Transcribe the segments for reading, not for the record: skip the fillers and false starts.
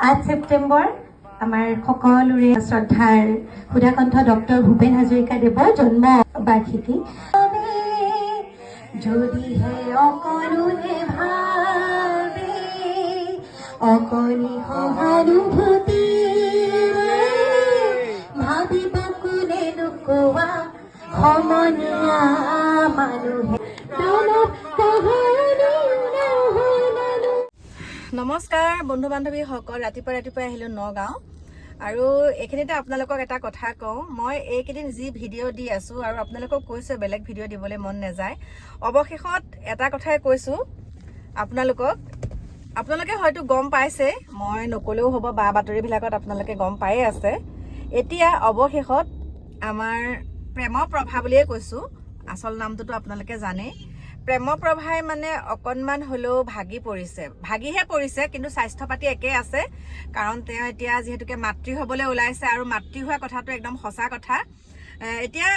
8 ছেপ্টেম্বৰ আমাৰ সকলোৰে শ্ৰদ্ধাৰ সুধাকণ্ঠ ডক্টৰ ভূপেন হাজৰিকাদেৱৰ জন্ম বাৰ্ষিকী। যদিহে অকণোহে ভাবে অকণি সহানুভূতি ভাবিব কোনে নোকোৱা সমনীয়া মানুহে। নমস্কাৰ বন্ধু বান্ধৱীসকল, ৰাতিপুৱা আহিলোঁ নগাঁও। আৰু এইখিনিতে আপোনালোকক এটা কথা কওঁ, মই এইকেইদিন যি ভিডিঅ' দি আছোঁ আৰু আপোনালোকক কৈছোঁ বেলেগ ভিডিঅ' দিবলৈ মন নাযায়। অৱশেষত এটা কথাই কৈছোঁ আপোনালোকে হয়তো গম পাইছে, মই নকলেও হ'ব, বা বাতৰিবিলাকত আপোনালোকে গম পায়ে আছে। এতিয়া অৱশেষত আমাৰ প্ৰেমপ্ৰভা বুলিয়ে কৈছোঁ, আচল নামটোতো আপোনালোকে জানেই। প্ৰেমপ্ৰভাই মানে অকণমান হ'লেও ভাগিহে পৰিছে, কিন্তু স্বাস্থ্য পাতি একে আছে। কাৰণ তেওঁ এতিয়া যিহেতুকে মাতৃ হ'বলৈ ওলাইছে, আৰু মাতৃ হোৱা কথাটো একদম সঁচা কথা। এতিয়া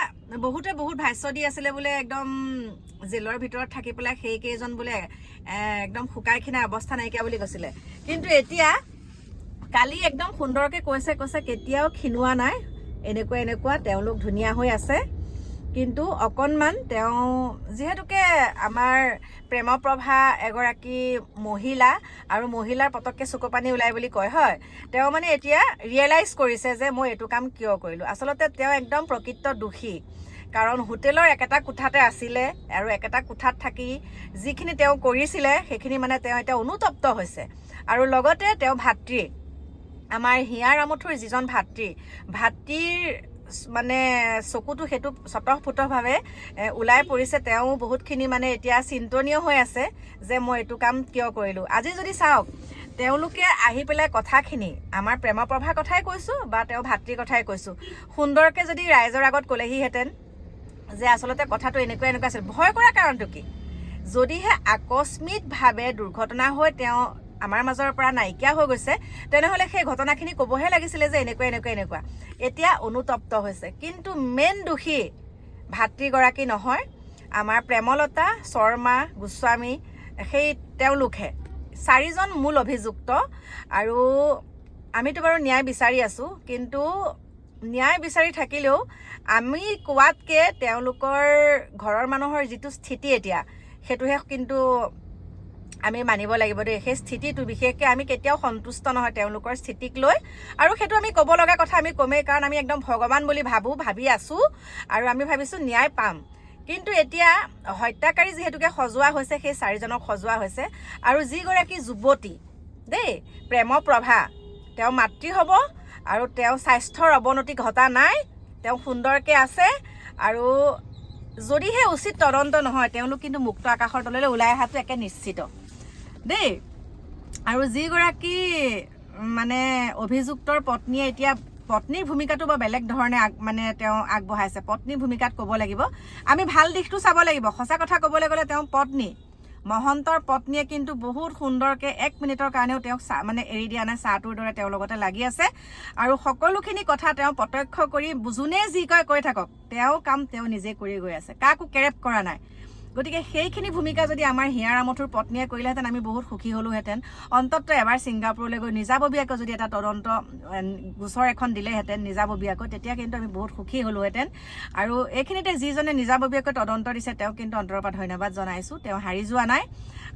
বহুতে বহুত ভাষ্য দি আছিলে বোলে একদম জেলৰ ভিতৰত থাকি পেলাই সেইকেইজন বোলে একদম শুকাই খিনাই অৱস্থা নাইকিয়া বুলি কৈছিলে। কিন্তু এতিয়া কালি একদম সুন্দৰকৈ কৈছে কেতিয়াও খিনোৱা নাই, এনেকুৱা তেওঁলোক ধুনীয়া হৈ আছে। কিন্তু অকণমান তেওঁ যিহেতুকে আমাৰ প্ৰেমপ্ৰভা এগৰাকী মহিলা, আৰু মহিলাৰ পতককৈ চকু পানী ওলাই বুলি কয়, হয়। তেওঁ মানে এতিয়া ৰিয়েলাইজ কৰিছে যে মই এইটো কাম কিয় কৰিলোঁ। আচলতে তেওঁ একদম প্ৰকৃত দোষী। কাৰণ হোটেলৰ একেটা কোঠাতে আছিলে, আৰু একেটা কোঠাত থাকি যিখিনি তেওঁ কৰিছিলে সেইখিনি মানে তেওঁ এতিয়া অনুতপ্ত হৈছে। আৰু লগতে তেওঁ ভাতৃ, আমাৰ হিয়াৰ আমঠুৰ যিজন ভাতৃৰ মানে চকুটো সেইটো স্বতঃস্ফূৰ্তভাৱে ওলাই পৰিছে। তেওঁ বহুতখিনি মানে এতিয়া চিন্তনীয় হৈ আছে যে মই এইটো কাম কিয় কৰিলোঁ। আজি যদি চাওক, তেওঁলোকে আহি পেলাই কথাখিনি আমাৰ প্ৰেমপ্ৰভাৰ কথাই কৈছোঁ বা তেওঁ ভাতৃৰ কথাই কৈছোঁ, সুন্দৰকৈ যদি ৰাইজৰ আগত ক'লেহিহেঁতেন যে আচলতে কথাটো এনেকুৱা আছিল। ভয় কৰা কাৰণটো কি? যদিহে আকস্মিকভাৱে দুৰ্ঘটনা হৈ তেওঁ আমাৰ মাজৰ পৰা নাইকিয়া হৈ গৈছে, তেনেহ'লে সেই ঘটনাখিনি ক'বহে লাগিছিলে যে এনেকুৱা। এতিয়া অনুতপ্ত হৈছে। কিন্তু মেইন দোষী ভাতৃগৰাকী নহয়, আমাৰ প্ৰেমলতা শৰ্মা গোস্বামী, সেই তেওঁলোকহে 4জন মূল অভিযুক্ত। আৰু আমিতো বাৰু ন্যায় বিচাৰি আছোঁ, কিন্তু ন্যায় বিচাৰি থাকিলেও আমি কোৱাতকৈ তেওঁলোকৰ ঘৰৰ মানুহৰ যিটো স্থিতি এতিয়া, সেইটোহে কিন্তু আমি মানিব লাগিব দেই। সেই স্থিতিটো বিশেষকৈ আমি কেতিয়াও সন্তুষ্ট নহয় তেওঁলোকৰ স্থিতিক লৈ, আৰু সেইটো আমি ক'ব লগা কথা আমি ক'মেই। কাৰণ আমি একদম ভগৱান বুলি ভাবি আছোঁ, আৰু আমি ভাবিছোঁ ন্যায় পাম। কিন্তু এতিয়া হত্যাকাৰী যিহেতুকে সজোৱা হৈছে, সেই 4জনক সজোৱা হৈছে। আৰু যিগৰাকী যুৱতী দেই প্ৰেমপ্ৰভা, তেওঁ মাতৃ হ'ব, আৰু তেওঁ স্বাস্থ্যৰ অৱনতি ঘটা নাই, তেওঁ সুন্দৰকৈ আছে। আৰু যদিহে উচিত তদন্ত নহয়, তেওঁলোক কিন্তু মুক্ত আকাশৰ তললৈ ওলাই অহাটো একে নিশ্চিত দেই। আৰু যিগৰাকী মানে অভিযুক্তৰ পত্নীয়ে এতিয়া পত্নীৰ ভূমিকাটো বৰ বেলেগ ধৰণে তেওঁ আগবঢ়াইছে। পত্নীৰ ভূমিকাত ক'ব লাগিব, আমি ভাল দিশটো চাব লাগিব। সঁচা কথা ক'বলৈ গ'লে তেওঁ পত্নী, মহন্তৰ পত্নীয়ে কিন্তু বহুত সুন্দৰকৈ 1 মিনিটৰ কাৰণেও তেওঁক এৰি দিয়া নাই। চাহটোৰ দৰে তেওঁৰ লগতে লাগি আছে, আৰু সকলোখিনি কথা তেওঁ প্ৰত্যক্ষ কৰি যোনে যি কৈ থাকক, তেওঁ কাম তেওঁ নিজে কৰি গৈ আছে, কাকো কেৰেপ কৰা নাই। গতিকে সেইখিনি ভূমিকা যদি আমাৰ হিয়াৰ আমঠুৰ পত্নীয়ে কৰিলেহেঁতেন, আমি বহুত সুখী হ'লোহেঁতেন। অন্ততঃ এবাৰ ছিংগাপুৰলৈ গৈ নিজাববীয়াকৈ যদি এটা তদন্ত গোচৰ এখন দিলেহেঁতেন নিজাববীয়াকৈ, তেতিয়া কিন্তু আমি বহুত সুখী হ'লোহেঁতেন। আৰু এইখিনিতে যিজনে নিজাববীয়াকৈ তদন্ত দিছে, তেওঁক কিন্তু অন্তৰৰ পৰা ধন্যবাদ জনাইছোঁ। তেওঁ হাৰি যোৱা নাই,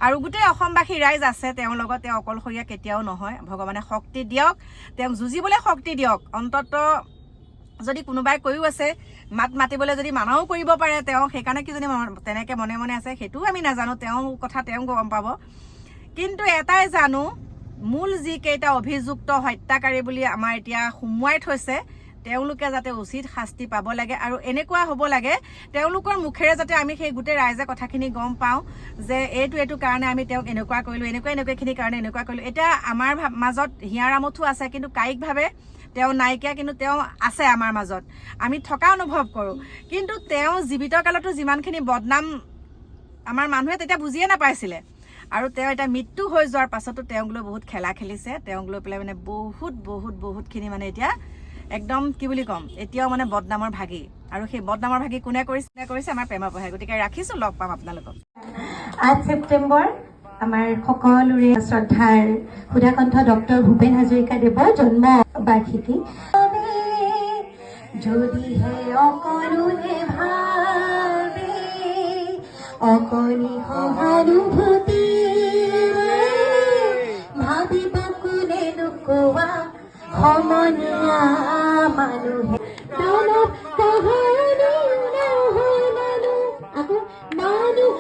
আৰু গোটেই অসমবাসী ৰাইজ আছে তেওঁৰ লগত। তেওঁ অকলশৰীয়া কেতিয়াও নহয়। ভগৱানে শক্তি দিয়ক, তেওঁক যুঁজিবলৈ শক্তি দিয়ক। অন্ততঃ যদি কোনোবাই কৈও আছে মাতিবলৈ যদি মানাও কৰিব পাৰে তেওঁ, সেইকাৰণে কি যদি তেনেকৈ মনে আছে, সেইটোও আমি নাজানো। তেওঁৰ কথা তেওঁ গম পাব। কিন্তু এটাই জানো, মূল যিকেইটা অভিযুক্ত হত্যাকাৰী বুলি আমাৰ এতিয়া সুমুৱাই থৈছে, তেওঁলোকে যাতে উচিত শাস্তি পাব লাগে। আৰু এনেকুৱা হ'ব লাগে তেওঁলোকৰ মুখেৰে যাতে আমি সেই গোটেই ৰাইজে কথাখিনি গম পাওঁ যে এইটো কাৰণে আমি তেওঁক এনেকুৱা কৰিলোঁ, এনেকুৱাখিনিৰ কাৰণে এনেকুৱা কৰিলোঁ। এতিয়া আমাৰ মাজত হিয়াৰ আমঠু আছে, কিন্তু কায়িকভাৱে তেওঁ নাইকিয়া, কিন্তু তেওঁ আছে আমাৰ মাজত, আমি থকা অনুভৱ কৰোঁ। কিন্তু তেওঁ জীৱিত কালতো যিমানখিনি বদনাম আমাৰ মানুহে তেতিয়া বুজিয়ে নাপাইছিলে, আৰু তেওঁ এতিয়া মৃত্যু হৈ যোৱাৰ পাছতো তেওঁক লৈ বহুত খেলা খেলিছে। তেওঁক লৈ পেলাই মানে বহুতখিনি মানে এতিয়া একদম কি বুলি ক'ম, এতিয়াও মানে বদনামৰ ভাগি। আৰু সেই বদনামৰ ভাগি কোনে কৰিছে আমাৰ প্ৰেমপ্ৰভাই। গতিকে ৰাখিছোঁ, লগ পাম আপোনালোকক। 8 ছেপ্টেম্বৰ আমাৰ সকলোৰে শ্ৰদ্ধাৰ সুধাকণ্ঠ ডক্টৰ ভূপেন হাজৰিকাদেৱৰ জন্ম বাৰ্ষিকী। যদিহে অকণোহে ভাবে অকণি সহানুভূতি ভাবিব কোনে নোকোৱা সমনীয়া মানুহে দানৱ কাহানি নহয় মানুহ আকৌ মানুহ